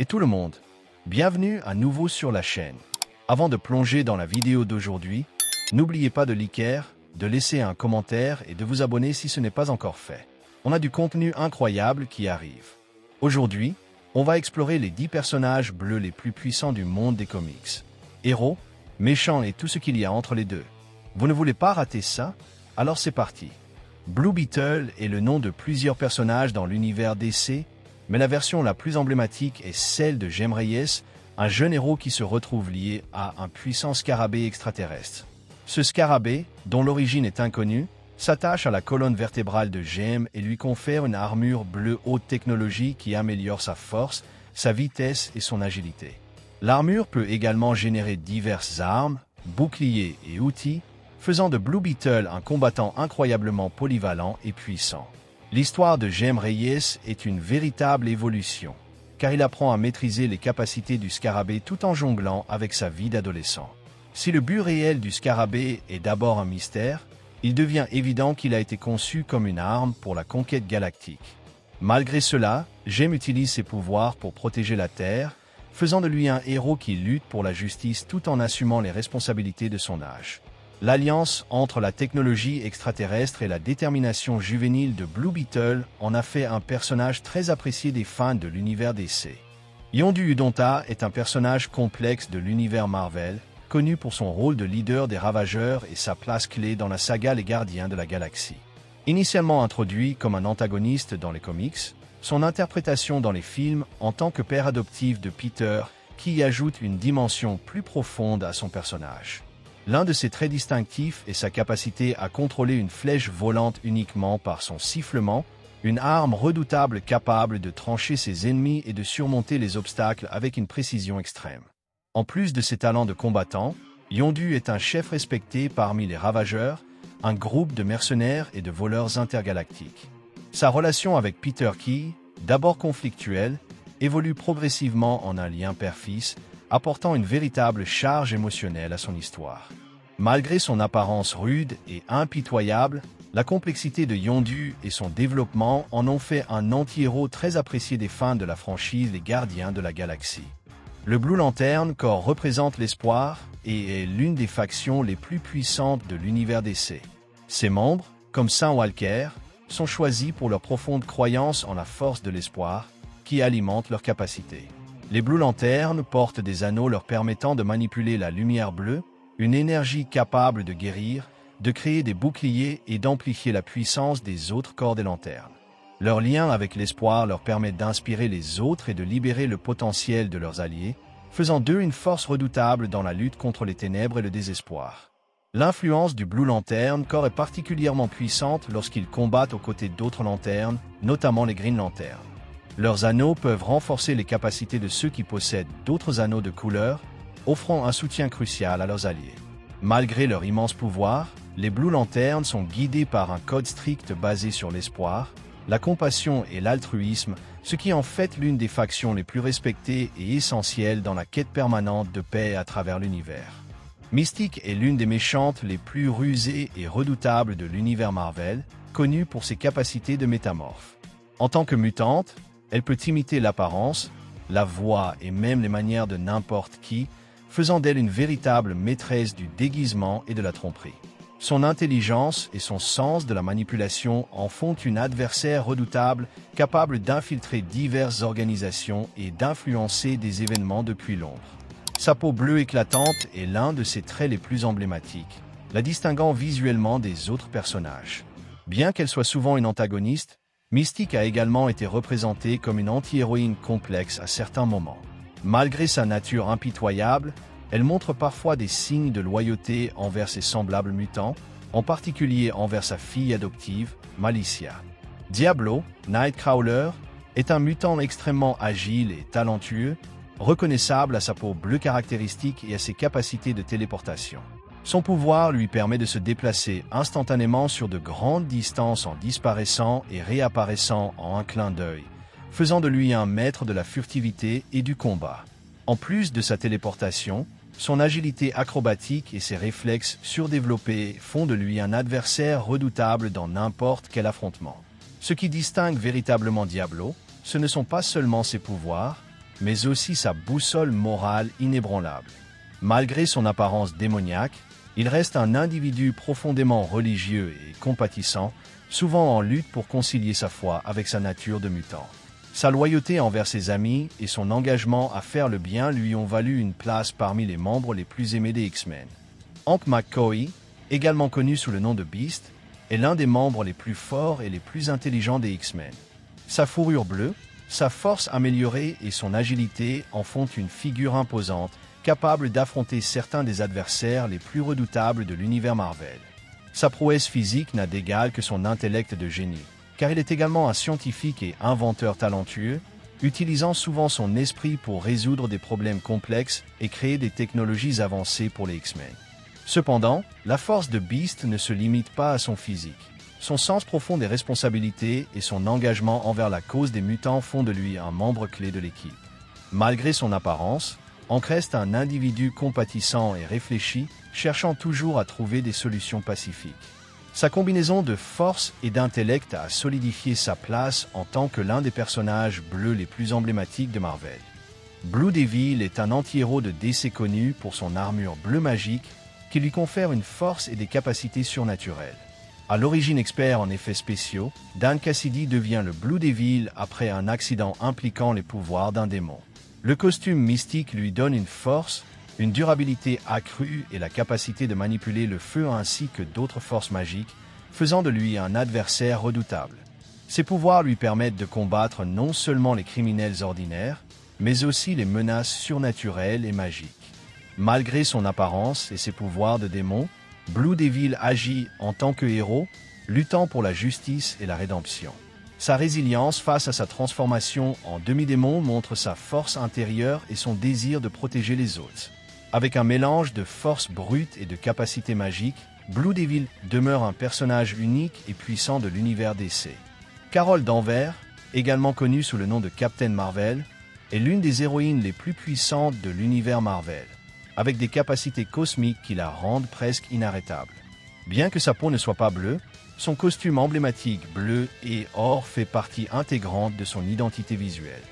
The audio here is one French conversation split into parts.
Et tout le monde, bienvenue à nouveau sur la chaîne. Avant de plonger dans la vidéo d'aujourd'hui, n'oubliez pas de liker, de laisser un commentaire et de vous abonner si ce n'est pas encore fait. On a du contenu incroyable qui arrive. Aujourd'hui, on va explorer les 10 personnages bleus les plus puissants du monde des comics. Héros, méchants et tout ce qu'il y a entre les deux. Vous ne voulez pas rater ça? Alors c'est parti. Blue Beetle est le nom de plusieurs personnages dans l'univers DC, mais la version la plus emblématique est celle de Jaime Reyes, un jeune héros qui se retrouve lié à un puissant scarabée extraterrestre. Ce scarabée, dont l'origine est inconnue, s'attache à la colonne vertébrale de Jaime et lui confère une armure bleue haute technologie qui améliore sa force, sa vitesse et son agilité. L'armure peut également générer diverses armes, boucliers et outils, faisant de Blue Beetle un combattant incroyablement polyvalent et puissant. L'histoire de Jaime Reyes est une véritable évolution, car il apprend à maîtriser les capacités du scarabée tout en jonglant avec sa vie d'adolescent. Si le but réel du scarabée est d'abord un mystère, il devient évident qu'il a été conçu comme une arme pour la conquête galactique. Malgré cela, Jaime utilise ses pouvoirs pour protéger la Terre, faisant de lui un héros qui lutte pour la justice tout en assumant les responsabilités de son âge. L'alliance entre la technologie extraterrestre et la détermination juvénile de Blue Beetle en a fait un personnage très apprécié des fans de l'univers DC. Yondu Udonta est un personnage complexe de l'univers Marvel, connu pour son rôle de leader des Ravageurs et sa place clé dans la saga Les Gardiens de la Galaxie. Initialement introduit comme un antagoniste dans les comics, son interprétation dans les films en tant que père adoptif de Peter qui y ajoute une dimension plus profonde à son personnage. L'un de ses traits distinctifs est sa capacité à contrôler une flèche volante uniquement par son sifflement, une arme redoutable capable de trancher ses ennemis et de surmonter les obstacles avec une précision extrême. En plus de ses talents de combattant, Yondu est un chef respecté parmi les Ravageurs, un groupe de mercenaires et de voleurs intergalactiques. Sa relation avec Peter Key, d'abord conflictuelle, évolue progressivement en un lien père-fils, apportant une véritable charge émotionnelle à son histoire. Malgré son apparence rude et impitoyable, la complexité de Yondu et son développement en ont fait un anti-héros très apprécié des fans de la franchise Les Gardiens de la Galaxie. Le Blue Lantern Corps représente l'espoir et est l'une des factions les plus puissantes de l'univers DC. Ses membres, comme Sam Walker, sont choisis pour leur profonde croyance en la force de l'espoir, qui alimente leurs capacités. Les Blue Lantern portent des anneaux leur permettant de manipuler la lumière bleue, une énergie capable de guérir, de créer des boucliers et d'amplifier la puissance des autres corps des lanternes. Leur lien avec l'espoir leur permet d'inspirer les autres et de libérer le potentiel de leurs alliés, faisant d'eux une force redoutable dans la lutte contre les ténèbres et le désespoir. L'influence du Blue Lantern Corps est particulièrement puissante lorsqu'ils combattent aux côtés d'autres lanternes, notamment les Green Lantern. Leurs anneaux peuvent renforcer les capacités de ceux qui possèdent d'autres anneaux de couleur, offrant un soutien crucial à leurs alliés. Malgré leur immense pouvoir, les Blue Lantern sont guidés par un code strict basé sur l'espoir, la compassion et l'altruisme, ce qui en fait l'une des factions les plus respectées et essentielles dans la quête permanente de paix à travers l'univers. Mystique est l'une des méchantes les plus rusées et redoutables de l'univers Marvel, connue pour ses capacités de métamorphe. En tant que mutante, elle peut imiter l'apparence, la voix et même les manières de n'importe qui, faisant d'elle une véritable maîtresse du déguisement et de la tromperie. Son intelligence et son sens de la manipulation en font une adversaire redoutable, capable d'infiltrer diverses organisations et d'influencer des événements depuis l'ombre. Sa peau bleue éclatante est l'un de ses traits les plus emblématiques, la distinguant visuellement des autres personnages. Bien qu'elle soit souvent une antagoniste, Mystique a également été représentée comme une anti-héroïne complexe à certains moments. Malgré sa nature impitoyable, elle montre parfois des signes de loyauté envers ses semblables mutants, en particulier envers sa fille adoptive, Malicia. Diablo, Nightcrawler, est un mutant extrêmement agile et talentueux, reconnaissable à sa peau bleue caractéristique et à ses capacités de téléportation. Son pouvoir lui permet de se déplacer instantanément sur de grandes distances en disparaissant et réapparaissant en un clin d'œil, faisant de lui un maître de la furtivité et du combat. En plus de sa téléportation, son agilité acrobatique et ses réflexes surdéveloppés font de lui un adversaire redoutable dans n'importe quel affrontement. Ce qui distingue véritablement Diablo, ce ne sont pas seulement ses pouvoirs, mais aussi sa boussole morale inébranlable. Malgré son apparence démoniaque, il reste un individu profondément religieux et compatissant, souvent en lutte pour concilier sa foi avec sa nature de mutant. Sa loyauté envers ses amis et son engagement à faire le bien lui ont valu une place parmi les membres les plus aimés des X-Men. Hank McCoy, également connu sous le nom de Beast, est l'un des membres les plus forts et les plus intelligents des X-Men. Sa fourrure bleue, sa force améliorée et son agilité en font une figure imposante, capable d'affronter certains des adversaires les plus redoutables de l'univers Marvel. Sa prouesse physique n'a d'égal que son intellect de génie, car il est également un scientifique et inventeur talentueux, utilisant souvent son esprit pour résoudre des problèmes complexes et créer des technologies avancées pour les X-Men. Cependant, la force de Beast ne se limite pas à son physique. Son sens profond des responsabilités et son engagement envers la cause des mutants font de lui un membre clé de l'équipe. Malgré son apparence, Hank reste un individu compatissant et réfléchi, cherchant toujours à trouver des solutions pacifiques. Sa combinaison de force et d'intellect a solidifié sa place en tant que l'un des personnages bleus les plus emblématiques de Marvel. Blue Devil est un anti-héros de DC connu pour son armure bleue magique qui lui confère une force et des capacités surnaturelles. À l'origine expert en effets spéciaux, Dan Cassidy devient le Blue Devil après un accident impliquant les pouvoirs d'un démon. Le costume mystique lui donne une force, une durabilité accrue et la capacité de manipuler le feu ainsi que d'autres forces magiques, faisant de lui un adversaire redoutable. Ses pouvoirs lui permettent de combattre non seulement les criminels ordinaires, mais aussi les menaces surnaturelles et magiques. Malgré son apparence et ses pouvoirs de démon, Blue Devil agit en tant que héros, luttant pour la justice et la rédemption. Sa résilience face à sa transformation en demi-démon montre sa force intérieure et son désir de protéger les autres. Avec un mélange de force brute et de capacité magique, Blue Devil demeure un personnage unique et puissant de l'univers DC. Carol Danvers, également connue sous le nom de Captain Marvel, est l'une des héroïnes les plus puissantes de l'univers Marvel, avec des capacités cosmiques qui la rendent presque inarrêtable. Bien que sa peau ne soit pas bleue, son costume emblématique bleu et or fait partie intégrante de son identité visuelle.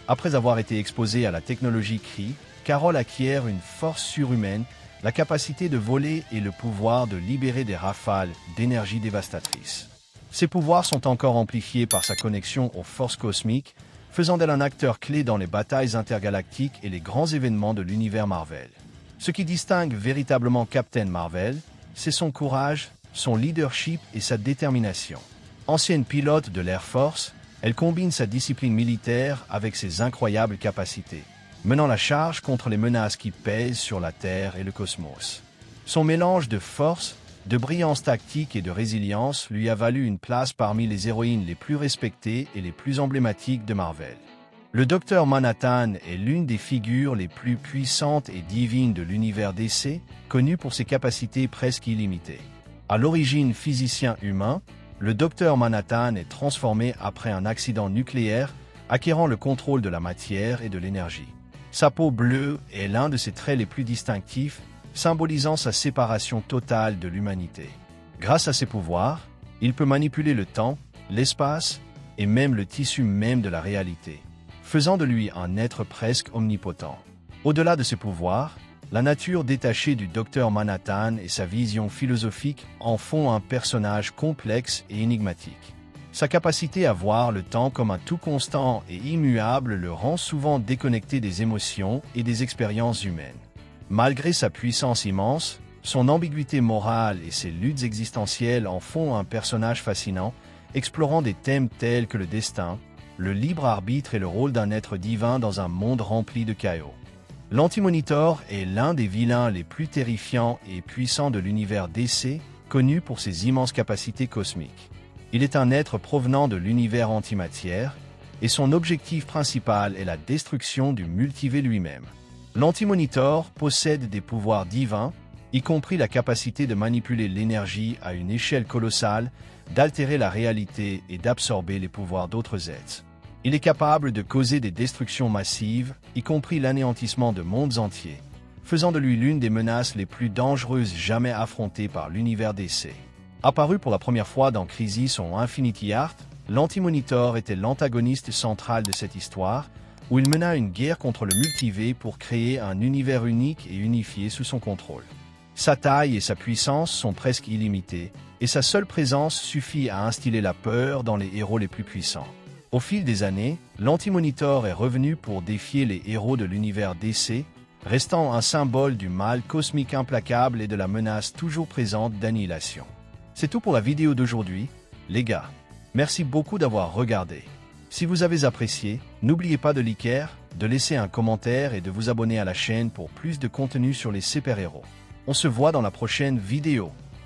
Après avoir été exposée à la technologie Kree, Carol acquiert une force surhumaine, la capacité de voler et le pouvoir de libérer des rafales d'énergie dévastatrice. Ses pouvoirs sont encore amplifiés par sa connexion aux forces cosmiques, faisant d'elle un acteur clé dans les batailles intergalactiques et les grands événements de l'univers Marvel. Ce qui distingue véritablement Captain Marvel, c'est son courage, son leadership et sa détermination. Ancienne pilote de l'Air Force, elle combine sa discipline militaire avec ses incroyables capacités, menant la charge contre les menaces qui pèsent sur la Terre et le cosmos. Son mélange de force, de brillance tactique et de résilience lui a valu une place parmi les héroïnes les plus respectées et les plus emblématiques de Marvel. Le Docteur Manhattan est l'une des figures les plus puissantes et divines de l'univers DC, connu pour ses capacités presque illimitées. À l'origine physicien humain, le Docteur Manhattan est transformé après un accident nucléaire, acquérant le contrôle de la matière et de l'énergie. Sa peau bleue est l'un de ses traits les plus distinctifs, symbolisant sa séparation totale de l'humanité. Grâce à ses pouvoirs, il peut manipuler le temps, l'espace et même le tissu même de la réalité, faisant de lui un être presque omnipotent. Au-delà de ses pouvoirs, la nature détachée du Docteur Manhattan et sa vision philosophique en font un personnage complexe et énigmatique. Sa capacité à voir le temps comme un tout constant et immuable le rend souvent déconnecté des émotions et des expériences humaines. Malgré sa puissance immense, son ambiguïté morale et ses luttes existentielles en font un personnage fascinant, explorant des thèmes tels que le destin, le libre arbitre et le rôle d'un être divin dans un monde rempli de chaos. L'Anti-Monitor est l'un des vilains les plus terrifiants et puissants de l'univers DC, connu pour ses immenses capacités cosmiques. Il est un être provenant de l'univers antimatière, et son objectif principal est la destruction du multivers lui-même. L'Anti-Monitor possède des pouvoirs divins, y compris la capacité de manipuler l'énergie à une échelle colossale, d'altérer la réalité et d'absorber les pouvoirs d'autres êtres. Il est capable de causer des destructions massives, y compris l'anéantissement de mondes entiers, faisant de lui l'une des menaces les plus dangereuses jamais affrontées par l'univers DC. Apparu pour la première fois dans Crisis on Infinity Earth, l'Anti-Monitor était l'antagoniste central de cette histoire, où il mena une guerre contre le Multivé pour créer un univers unique et unifié sous son contrôle. Sa taille et sa puissance sont presque illimitées, et sa seule présence suffit à instiller la peur dans les héros les plus puissants. Au fil des années, l'Anti-Monitor est revenu pour défier les héros de l'univers DC, restant un symbole du mal cosmique implacable et de la menace toujours présente d'annihilation. C'est tout pour la vidéo d'aujourd'hui, les gars. Merci beaucoup d'avoir regardé. Si vous avez apprécié, n'oubliez pas de liker, de laisser un commentaire et de vous abonner à la chaîne pour plus de contenu sur les super-héros. On se voit dans la prochaine vidéo.